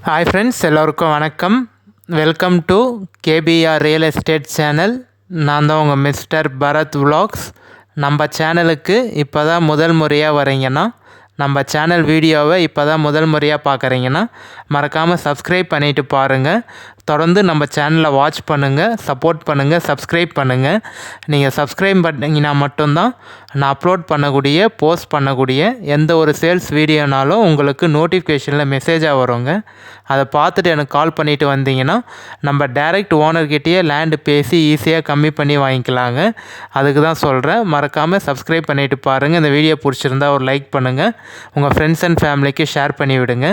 Hi friends, எல்லோருக்கும் வணக்கம். Welcome to KPR real estate channel. நான் தான் உங்கள் மிஸ்டர் பரத் விலாக்ஸ். நம்ம சேனலுக்கு இப்போ தான் முதல் முறையாக வரீங்கன்னா, நம்ம சேனல் வீடியோவை இப்போ தான் முதல் முறையாக பார்க்குறீங்கன்னா மறக்காமல் சப்ஸ்கிரைப் பண்ணிவிட்டு பாருங்கள். தொடர்ந்து நம்ம சேனலை வாட்ச் பண்ணுங்கள், சப்போர்ட் பண்ணுங்கள், சப்ஸ்கிரைப் பண்ணுங்கள். நீங்கள் சப்ஸ்கிரைப் பண்ணிங்கன்னா மட்டும்தான் நான் அப்லோட் பண்ணக்கூடிய, போஸ்ட் பண்ணக்கூடிய எந்த ஒரு சேல்ஸ் வீடியோனாலும் உங்களுக்கு நோட்டிஃபிகேஷனில் மெசேஜாக வருங்க. அதை பார்த்துட்டு எனக்கு கால் பண்ணிவிட்டு வந்தீங்கன்னா நம்ம டைரக்ட் ஓனர்கிட்டயே லேண்டு பேசி ஈஸியாக கம்மி பண்ணி வாங்கிக்கலாங்க. அதுக்கு தான் சொல்கிறேன். மறக்காமல் சப்ஸ்கிரைப் பண்ணிவிட்டு பாருங்கள். இந்த வீடியோ பிடிச்சிருந்தா ஒரு லைக் பண்ணுங்கள், உங்கள் ஃப்ரெண்ட்ஸ் அண்ட் ஃபேமிலிக்கு ஷேர் பண்ணி விடுங்க.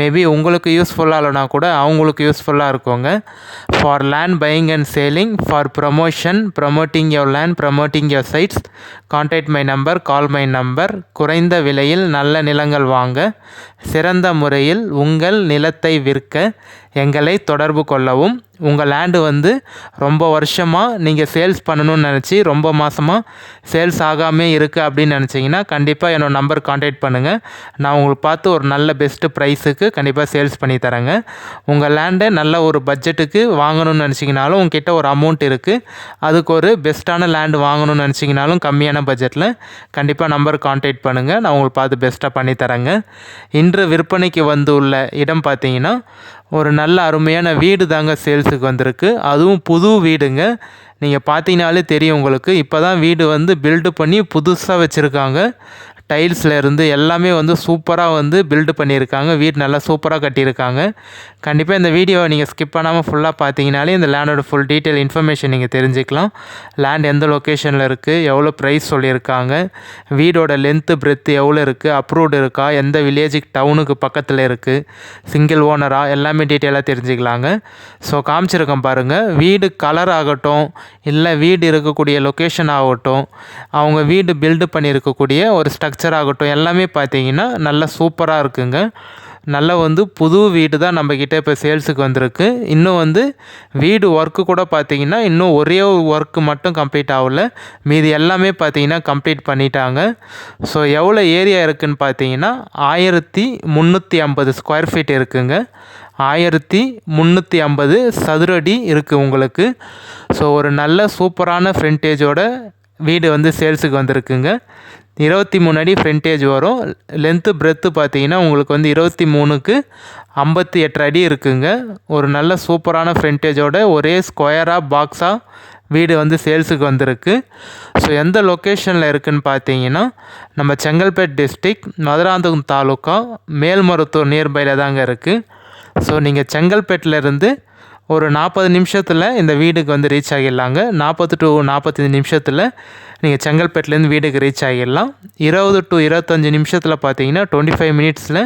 மேபி உங்களுக்கு யூஸ்ஃபுல்லாக இல்லைனா கூட அவங்களுக்கு யூஸ்ஃபுல்லாக இருக்குங்க. For land buying and selling, for promotion, promoting your land, promoting your sites, contact my number, call my number. குறைந்த விலையில் நல்ல நிலங்கள் வாங்க, சிறந்த முறையில் உங்கள் நிலத்தை விற்க எங்களை தொடர்பு கொள்ளவும். உங்கள் லேண்டு வந்து ரொம்ப வருஷமாக நீங்கள் சேல்ஸ் பண்ணணும்னு நினச்சி ரொம்ப மாதமாக சேல்ஸ் ஆகாமே இருக்குது அப்படின்னு நினச்சிங்கன்னா கண்டிப்பாக என்னோடய நம்பர் கான்டாக்ட் பண்ணுங்கள். நான் உங்களுக்கு பார்த்து ஒரு நல்ல பெஸ்ட்டு ப்ரைஸுக்கு கண்டிப்பாக சேல்ஸ் பண்ணி தரேங்க. உங்கள் லேண்டை நல்ல ஒரு பட்ஜெட்டுக்கு வாங்கணும்னு நினச்சிங்கனாலும், உங்ககிட்ட ஒரு அமௌண்ட் இருக்குது, அதுக்கு ஒரு பெஸ்ட்டான லேண்டு வாங்கணும்னு நினச்சிங்கனாலும் கம்மியான பட்ஜெட்டில் கண்டிப்பாக நம்பர் கான்டாக்ட் பண்ணுங்கள். நான் உங்களுக்கு பார்த்து பெஸ்ட்டாக பண்ணி தரேங்க. இன்று விற்பனைக்கு வந்துள்ள இடம் பார்த்தீங்கன்னா ஒரு நல்ல அருமையான வீடு தாங்க சேல்ஸுக்கு வந்திருக்கு. அதுவும் புது வீடுங்க. நீங்கள் பார்த்தீங்கனாலே தெரியும் உங்களுக்கு. இப்போ தான் வீடு வந்து பில்டு பண்ணி புதுசாக வச்சுருக்காங்க. டைல்ஸில் இருந்து எல்லாமே வந்து சூப்பராக வந்து பில்டு பண்ணியிருக்காங்க. வீடு நல்லா சூப்பராக கட்டியிருக்காங்க. கண்டிப்பாக இந்த வீடியோவை நீங்கள் ஸ்கிப் பண்ணாமல் ஃபுல்லாக பார்த்தீங்கனாலே இந்த லேண்டோட ஃபுல் டீட்டெயில் இன்ஃபர்மேஷன் நீங்கள் தெரிஞ்சுக்கலாம். லேண்ட் எந்த லொக்கேஷனில் இருக்குது, எவ்வளோ ப்ரைஸ் சொல்லியிருக்காங்க, வீடோட லென்த்து பிரெத்து எவ்வளோ இருக்குது, அப்ரூவ்டு இருக்கா, எந்த வில்லேஜுக்கு டவுனுக்கு பக்கத்தில் இருக்குது, சிங்கிள் ஓனரா, எல்லாமே டீட்டெயிலாக தெரிஞ்சுக்கலாங்க. ஸோ காமிச்சிருக்கேன் பாருங்கள். வீடு கலர் ஆகட்டும், இல்லை வீடு இருக்கக்கூடிய லொக்கேஷன் ஆகட்டும், அவங்க வீடு பில்டு பண்ணியிருக்கக்கூடிய ஒரு ஸ்ட்ரக்சர் ஆகட்டும், எல்லாமே பார்த்தீங்கன்னா நல்லா சூப்பராக இருக்குங்க. நல்ல வந்து புது வீடு தான் நம்மக்கிட்ட இப்போ சேல்ஸுக்கு வந்திருக்கு. இன்னும் வந்து வீடு ஒர்க்கு கூட பார்த்தீங்கன்னா இன்னும் ஒரே ஒர்க்கு மட்டும் கம்ப்ளீட் ஆகல, மீதி எல்லாமே பார்த்தீங்கன்னா கம்ப்ளீட் பண்ணிட்டாங்க. ஸோ எவ்வளோ ஏரியா இருக்குதுன்னு பார்த்தீங்கன்னா 1350 ஸ்கொயர் ஃபீட் இருக்குங்க. 1350 சதுரடி இருக்குது உங்களுக்கு. ஸோ ஒரு நல்ல சூப்பரான ஃப்ரண்டேஜோட வீடு வந்து சேல்ஸுக்கு வந்திருக்குங்க. 23 அடி ஃப்ரண்டேஜ் வரும். லென்த்து பிரெத்து பார்த்தீங்கன்னா உங்களுக்கு வந்து 23க்கு 58 அடி இருக்குங்க. ஒரு நல்ல சூப்பரான ஃப்ரண்டேஜோட ஒரே ஸ்கொயராக பாக்ஸாக வீடு வந்து சேல்ஸுக்கு வந்திருக்கு. ஸோ எந்த லொக்கேஷனில் இருக்குதுன்னு பார்த்தீங்கன்னா நம்ம செங்கல்பேட் டிஸ்ட்ரிக், மதுராந்தகம் தாலுக்கா, மேல்மருத்தூர் நியர்பையில் தாங்க இருக்குது. ஸோ நீங்கள் செங்கல்பேட்டிலேருந்து ஒரு 40 நிமிஷத்தில் இந்த வீடுக்கு வந்து ரீச் ஆகிடலாங்க. 40 to 45 நிமிஷத்தில் நீங்கள் செங்கல்பேட்டிலேருந்து வீடுக்கு ரீச் ஆகிடலாம். 20 to 25 நிமிஷத்தில் பார்த்தீங்கன்னா 25 மினிட்ஸில்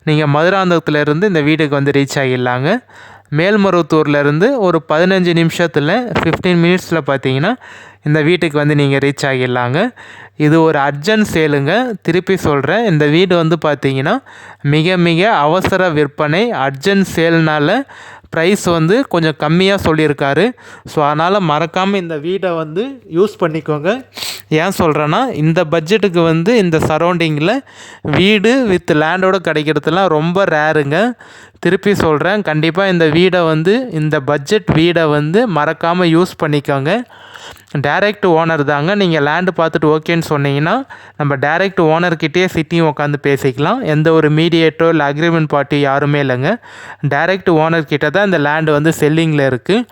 நீங்கள் மதுராந்தகத்துலேருந்து இந்த வீடுக்கு வந்து ரீச் ஆகிடலாங்க. மேல்மருவத்தூர்லேருந்து ஒரு 15 நிமிஷத்தில் 15 மினிட்ஸில் பார்த்தீங்கன்னா இந்த வீட்டுக்கு வந்து நீங்கள் ரீச் ஆகிடலாங்க. இது ஒரு அர்ஜென்ட் சேலுங்க. திருப்பி சொல்கிறேன், இந்த வீடு வந்து பார்த்தீங்கன்னா மிக மிக அவசர விற்பனை. அர்ஜென்ட் சேல்னால் ப்ரைஸ் வந்து கொஞ்சம் கம்மியாக சொல்லியிருக்காரு. ஸோ அதனால் மறக்காமல் இந்த வீடை வந்து யூஸ் பண்ணிக்கோங்க. ஏன் சொல்கிறேன்னா, இந்த பட்ஜெட்டுக்கு வந்து இந்த சரௌண்டிங்கில் வீடு வித் லேண்டோடு கிடைக்கிறதுலாம் ரொம்ப ரேருங்க. திருப்பி சொல்கிறேன், கண்டிப்பாக இந்த வீடை வந்து, இந்த பட்ஜெட் வீடை வந்து மறக்காமல் யூஸ் பண்ணிக்கோங்க. டைரக்ட் ஓனர் தாங்க. நீங்கள் லேண்டு பார்த்துட்டு ஓகேன்னு சொன்னீங்கன்னா நம்ம டைரக்ட் ஓனர்கிட்டே சிட்டியும் உட்காந்து பேசிக்கலாம். எந்த ஒரு மீடியேட்டோ இல்லை அக்ரிமெண்ட் பார்ட்டி யாருமே இல்லைங்க. டைரக்ட் ஓனர்கிட்ட தான் இந்த லேண்டு வந்து செல்லிங்கில் இருக்குது.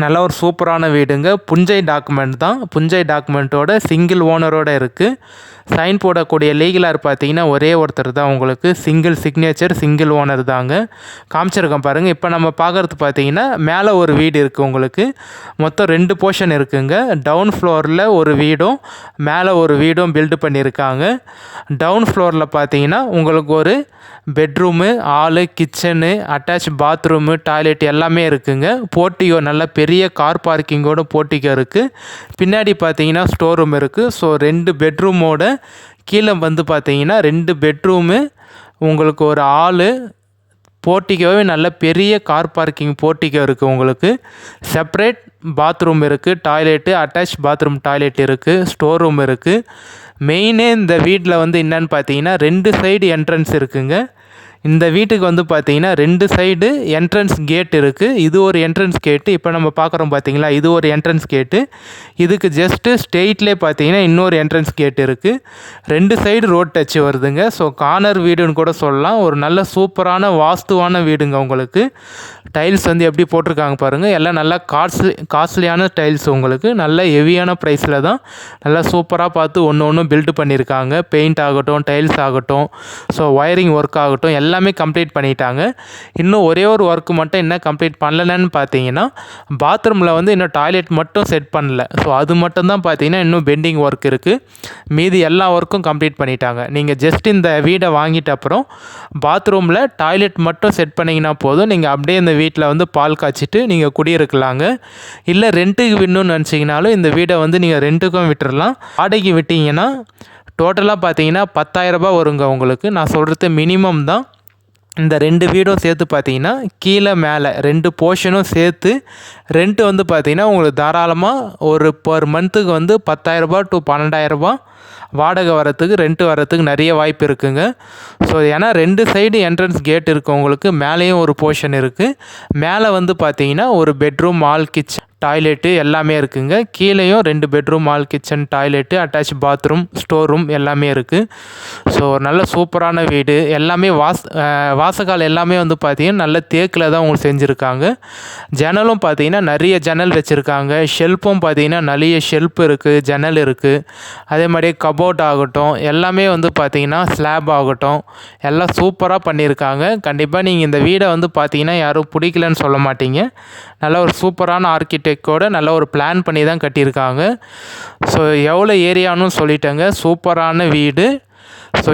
நல்ல ஒரு சூப்பரான வீடுங்க. புஞ்சை டாக்குமெண்ட் தான். புஞ்சை டாக்குமெண்ட்டோட சிங்கிள் ஓனரோடு இருக்குது. சைன் போடக்கூடிய லீகலார் பார்த்தீங்கன்னா ஒரே ஒருத்தர் தான் உங்களுக்கு. சிங்கிள் சிக்னேச்சர், சிங்கிள் ஓனர் தாங்க. காமிச்சிருக்கேன் பாருங்கள். இப்போ நம்ம பார்க்குறது பார்த்தீங்கன்னா மேலே ஒரு வீடு இருக்குது உங்களுக்கு. மொத்தம் 2 போர்ஷன் இருக்குங்க. டவுன் ஃப்ளோரில் ஒரு வீடும் மேலே ஒரு வீடும் பில்டு பண்ணியிருக்காங்க. டவுன் ஃப்ளோரில் பார்த்தீங்கன்னா உங்களுக்கு ஒரு bedroom, hall, kitchen, attach bathroom, toilet எல்லாமே இருக்குங்க. போர்ட்டிகோ, நல்ல பெரிய கார் பார்க்கிங்கோட போர்ட்டிகோ இருக்குது. பின்னாடி பார்த்தீங்கன்னா ஸ்டோர் ரூம் இருக்குது. ஸோ 2 பெட்ரூமோட கீழே வந்து பார்த்தீங்கன்னா 2 பெட்ரூமு, உங்களுக்கு ஒரு ஹாலு, போர்ட்டிகோவே நல்ல பெரிய கார் பார்க்கிங் போர்ட்டிகோ இருக்குது உங்களுக்கு. செப்பரேட் பாத்ரூம் இருக்குது, டாய்லெட்டு, அட்டாச் பாத்ரூம் டாய்லெட் இருக்குது, ஸ்டோர் ரூம் இருக்குது. மெயினே இந்த வீட்டில் வந்து என்னென்னு பார்த்தீங்கன்னா 2 சைடு என்ட்ரன்ஸ் இருக்குங்க. இந்த வீட்டுக்கு வந்து பார்த்தீங்கன்னா 2 சைடு என்ட்ரன்ஸ் கேட் இருக்குது. இது ஒரு என்ட்ரன்ஸ் கேட்டு. இப்போ நம்ம பார்க்குறோம் பார்த்தீங்களா, இது ஒரு என்ட்ரன்ஸ் கேட்டு. இதுக்கு ஜஸ்ட்டு ஸ்ட்ரெயிட்லேயே பார்த்தீங்கன்னா இன்னொரு என்ட்ரன்ஸ் கேட் இருக்குது. 2 சைடு ரோட் டச் வருதுங்க. ஸோ கார்னர் வீடுன்னு கூட சொல்லலாம். ஒரு நல்ல சூப்பரான வாஸ்துவான வீடுங்க உங்களுக்கு. டைல்ஸ் வந்து எப்படி போட்டிருக்காங்க பாருங்கள். எல்லாம் நல்லா காஸ்ட்லியான டைல்ஸ் உங்களுக்கு. நல்ல ஹெவியான ப்ரைஸில் தான் நல்லா சூப்பராக பார்த்து ஒன்று பில்டு பண்ணியிருக்காங்க. பெயிண்ட் ஆகட்டும், டைல்ஸ் ஆகட்டும், ஸோ ஒயரிங் ஒர்க் ஆகட்டும், எல்லாமே கம்ப்ளீட் பண்ணிட்டாங்க. இன்னும் ஒரே ஒரு ஒர்க்கு மட்டும் என்ன கம்ப்ளீட் பண்ணலன்னு பார்த்தீங்கன்னா, பாத்ரூமில் வந்து இன்னும் டாய்லெட் மட்டும் செட் பண்ணல. ஸோ அது மட்டும் தான் பார்த்தீங்கன்னா இன்னும் பெண்டிங் ஒர்க் இருக்குது. மீதி எல்லா ஒர்க்கும் கம்ப்ளீட் பண்ணிட்டாங்க. நீங்கள் ஜஸ்ட் இந்த வீடை வாங்கிட்ட அப்புறம் பாத்ரூமில் டாய்லெட் மட்டும் செட் பண்ணிங்கன்னா போதும். நீங்கள் அப்படியே இந்த வீட்டில் வந்து பால் காய்ச்சிட்டு நீங்கள் குடியிருக்கலாங்க. இல்லை ரெண்ட்டுக்கு விடணும்னு நினச்சிங்கனாலும் இந்த வீடை வந்து நீங்கள் ரெண்ட்டுக்கும் விட்டுறலாம். வாடகைக்கு விட்டிங்கன்னா டோட்டலாக பார்த்தீங்கன்னா 10,000 ரூபாய் வருங்க உங்களுக்கு. நான் சொல்கிறது மினிமம் தான். இந்த 2 வீடும் சேர்த்து பார்த்தீங்கன்னா கீழே மேலே 2 போர்ஷனும் சேர்த்து ரெண்ட்டு வந்து பார்த்தீங்கன்னா உங்களுக்கு தாராளமாக ஒரு பர் மந்த்துக்கு வந்து 10,000 ரூபாய் டு 12,000 ரூபாய் வாடகை வரத்துக்கு, ரெண்ட்டு வரத்துக்கு நிறைய வாய்ப்பு இருக்குங்க. ஸோ ஏன்னா 2 சைடு என்ட்ரன்ஸ் கேட் இருக்குது உங்களுக்கு. மேலேயும் ஒரு போர்ஷன் இருக்குது. மேலே வந்து பார்த்தீங்கன்னா ஒரு பெட்ரூம், ஹால், கிச்சன், டாய்லெட்டு எல்லாமே இருக்குங்க. கீழேயும் 2 bedroom, hall, kitchen, toilet, attach bathroom, store room எல்லாமே இருக்குது. ஸோ நல்ல சூப்பரான வீடு. எல்லாமே வாசக்கால் எல்லாமே வந்து பார்த்திங்கன்னா நல்ல தேக்கில் தான் உங்களுக்கு செஞ்சுருக்காங்க. ஜன்னலும் பார்த்திங்கன்னா நிறைய ஜன்னல் வச்சுருக்காங்க. ஷெல்ஃபும் பார்த்திங்கன்னா நிறைய ஷெல்ஃப் இருக்குது, ஜன்னல் இருக்குது. அதே மாதிரி கபோர்ட் ஆகட்டும், எல்லாமே வந்து பார்த்திங்கன்னா ஸ்லாப் ஆகட்டும், எல்லாம் சூப்பராக பண்ணியிருக்காங்க. கண்டிப்பாக நீங்கள் இந்த வீடை வந்து பார்த்திங்கன்னா யாரும் பிடிக்கலன்னு சொல்ல மாட்டீங்க. நல்ல ஒரு சூப்பரான ஆர்கிடெக்டோட நல்ல ஒரு பிளான் பண்ணி தான் கட்டியிருக்காங்க. ஸோ எவ்வளோ ஏரியான்னு சொல்லிட்டேங்க. சூப்பரான வீடு. ஸோ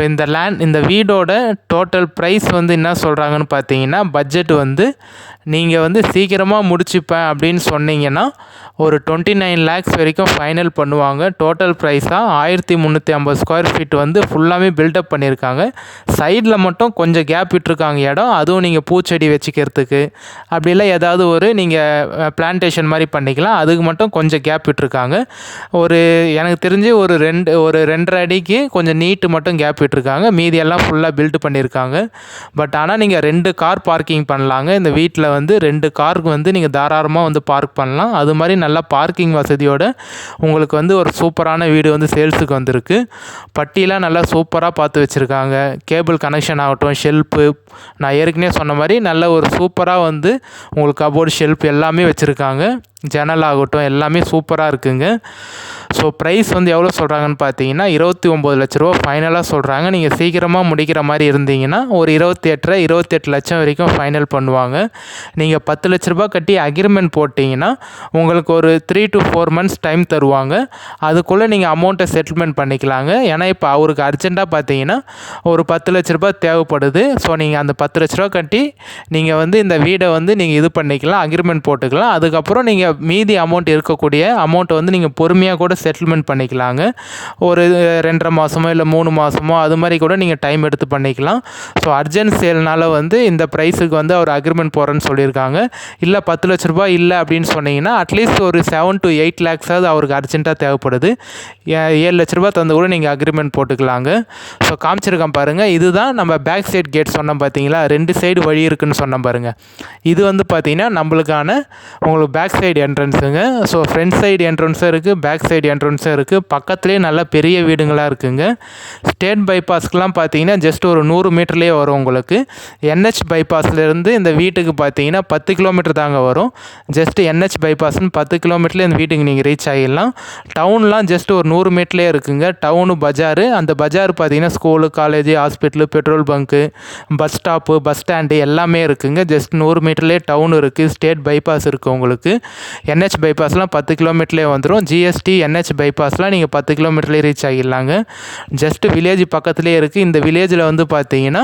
இந்த வீடோட டோட்டல் ப்ரைஸ் வந்து என்ன சொல்கிறாங்கன்னு பார்த்தீங்கன்னா, பட்ஜெட் வந்து நீங்கள் வந்து சீக்கிரமாக முடிச்சுப்பேன் அப்படின்னு சொன்னீங்கன்னா ஒரு 29 lakhs வரைக்கும் ஃபைனல் பண்ணுவாங்க. டோட்டல் ப்ரைஸாக 1350 ஸ்கொயர் ஃபீட் வந்து ஃபுல்லாகவே பில்டப் பண்ணியிருக்காங்க. சைடில் மட்டும் கொஞ்சம் கேப் விட்டுருக்காங்க இடம். அதுவும் நீங்கள் பூச்செடி வச்சுக்கிறதுக்கு அப்படிலாம் ஏதாவது ஒரு நீங்கள் பிளான்டேஷன் மாதிரி பண்ணிக்கலாம். அதுக்கு மட்டும் கொஞ்சம் கேப் விட்டுருக்காங்க. எனக்கு தெரிஞ்சு ஒரு 2.5 அடிக்கு கொஞ்சம் நீட்டு மட்டும் கேப் விட்டுருக்காங்க. மீதியெல்லாம் ஃபுல்லாக பில்டு பண்ணியிருக்காங்க. பட் ஆனால் நீங்கள் 2 கார் பார்க்கிங் பண்ணலாங்க. இந்த வீட்டில் வந்து 2 காருக்கு வந்து நீங்கள் தாராளமாக வந்து பார்க் பண்ணலாம். அது மாதிரி நல்லா பார்க்கிங் வசதியோட உங்களுக்கு வந்து ஒரு சூப்பரான வீடு வந்து சேல்ஸுக்கு வந்திருக்கு. பட்டியெலாம் நல்லா சூப்பராக பார்த்து வச்சுருக்காங்க. கேபிள் கனெக்ஷன் ஆகட்டும், ஷெல்ஃபு, நான் ஏற்கனவே சொன்ன மாதிரி நல்ல ஒரு சூப்பராக வந்து உங்களுக்கு கபோர்டு, ஷெல்ஃப் எல்லாமே வச்சுருக்காங்க. ஜன்னல் ஆகட்டும் எல்லாமே சூப்பராக இருக்குங்க. ஸோ ப்ரைஸ் வந்து எவ்வளோ சொல்கிறாங்கன்னு பார்த்தீங்கன்னா 29 லட்ச ரூபா ஃபைனலாக சொல்கிறாங்க. நீங்கள் சீக்கிரமாக முடிக்கிற மாதிரி இருந்தீங்கன்னா ஒரு 28 லட்சம் வரைக்கும் ஃபைனல் பண்ணுவாங்க. நீங்கள் 10 லட்ச ரூபா கட்டி அக்ரிமெண்ட் போட்டிங்கன்னா உங்களுக்கு ஒரு 3 to 4 months டைம் தருவாங்க. அதுக்குள்ளே நீங்கள் அமௌண்ட்டை செட்டில்மெண்ட் பண்ணிக்கலாங்க. ஏன்னா இப்போ அவருக்கு அர்ஜெண்ட்டாக பார்த்தீங்கன்னா ஒரு 10 லட்ச ரூபா தேவைப்படுது. ஸோ நீங்கள் அந்த 10 லட்ச ரூபா கட்டி நீங்கள் வந்து இந்த வீடை வந்து நீங்கள் இது பண்ணிக்கலாம், அக்ரிமெண்ட் போட்டுக்கலாம். அதுக்கப்புறம் நீங்கள் மீதி அமௌண்ட் இருக்கக்கூடிய அமௌண்ட்டை வந்து நீங்கள் பொறுமையாக கூட செட்டில்மெண்ட் பண்ணிக்கலாங்க. ஒரு 2.5 மாதமோ இல்லை 3 மாதமோ அது மாதிரி கூட நீங்கள் டைம் எடுத்து பண்ணிக்கலாம். ஸோ அர்ஜென்ட் சேல்னால் வந்து இந்த ப்ரைஸுக்கு வந்து அவர் அக்ரிமெண்ட் போகிறேன்னு சொல்லியிருக்காங்க. இல்லை 10 லட்ச ரூபாய் இல்லை அப்படின்னு சொன்னீங்கன்னா அட்லீஸ்ட் ஒரு 7 to 8 lakhs அவருக்கு அர்ஜென்ட்டாக தேவைப்படுது. 7 லட்ச ரூபா தந்து கூட நீங்கள் அக்ரிமெண்ட் போட்டுக்கலாங்க. ஸோ காமிச்சிருக்கேன் பாருங்கள். இதுதான் நம்ம பேக் சைட் கேட் சொன்னோம் பார்த்தீங்களா, 2 சைடு வழி இருக்குதுன்னு சொன்னோம் பாருங்கள். இது வந்து பார்த்தீங்கன்னா நம்மளுக்கான உங்களுக்கு பேக் சைடு என்ட்ரன்ஸுங்க. ஸோ ஃப்ரண்ட் சைடு என்ட்ரன்ஸும் இருக்குது, பேக் சைடு என்ட்ரன்ஸும் இருக்குது. பக்கத்துலேயே நல்ல பெரிய வீடுங்களாக இருக்குங்க. ஸ்டேட் பைபாஸ்க்கெலாம் பார்த்தீங்கன்னா ஜஸ்ட் ஒரு 100 மீட்டர்லேயே வரும் உங்களுக்கு. NH பைபாஸ்லேருந்து இந்த வீட்டுக்கு பார்த்தீங்கன்னா 10 கிலோமீட்டர் தாங்க வரும். ஜஸ்ட் NH பைபாஸ்ன்னு 10 கிலோமீட்டர்லேயே இந்த வீட்டுக்கு நீங்கள் ரீச் ஆகிடலாம். டவுன்லாம் ஜஸ்ட் ஒரு 100 மீட்டர்லேயே இருக்குங்க. டவுனு பஜாரு, அந்த பஜார் பார்த்தீங்கன்னா school, college, hospital, petrol bunk, bus stop, bus stand எல்லாமே இருக்குங்க. ஜஸ்ட் 100 மீட்டர்லேயே டவுன் இருக்குது. ஸ்டேட் பைபாஸ் இருக்குது உங்களுக்கு. NH பைபாஸ்லாம் 10 கிலோமீட்டர்லேயே வந்துடும். GST NH பைபாஸ்லாம் நீங்கள் 10 கிலோமீட்டர்லேயே ரீச் ஆகிடலாங்க. ஜஸ்ட்டு வில்லேஜ் பக்கத்துலேயே இருக்குது. இந்த வில்லேஜில் வந்து பார்த்தீங்கன்னா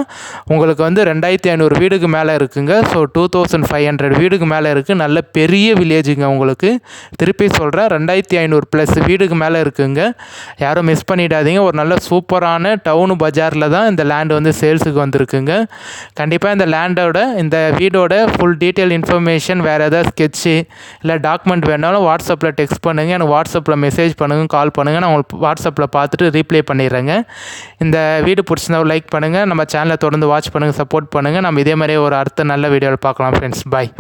உங்களுக்கு வந்து 2500 வீடுக்கு மேலே இருக்குங்க. ஸோ 2500 வீடுக்கு மேலே இருக்குது. நல்ல பெரிய வில்லேஜுங்க உங்களுக்கு. திருப்பி சொல்கிறேன், 2500+ வீடுக்கு மேலே இருக்குங்க. யாரும் மிஸ் பண்ணிடாதீங்க. ஒரு நல்ல சூப்பரான டவுனு பஜாரில் தான் இந்த லேண்ட் வந்து சேல்ஸுக்கு வந்திருக்குங்க. கண்டிப்பாக இந்த லேண்டோட இந்த வீடோட ஃபுல் டீட்டெயில் இன்ஃபர்மேஷன் வேறு ஏதாவது ஸ்கெட்சு இல்லை இல்லை டாக்குமெண்ட் வேணாலும் வாட்ஸ்அப்பில் டெக்ஸ்ட் பண்ணுங்கள், எனக்கு வாட்ஸ்அப்பில் மெசேஜ் பண்ணுங்கள், கால் பண்ணுங்கள். நான் உங்களுக்கு வாட்ஸ்அப்பில் பார்த்துட்டு ரீப்ளை பண்ணிடுறேங்க. இந்த வீடியோ பிடிச்சிருந்தா லைக் பண்ணுங்கள், நம்ம சேனலை தொடர்ந்து வாட்ச் பண்ணுங்கள், சப்போர்ட் பண்ணுங்கள். நம்ம இதே மாதிரியே ஒரு அடுத்த நல்ல வீடியோவில் பார்க்கலாம் ஃப்ரெண்ட்ஸ். பாய்.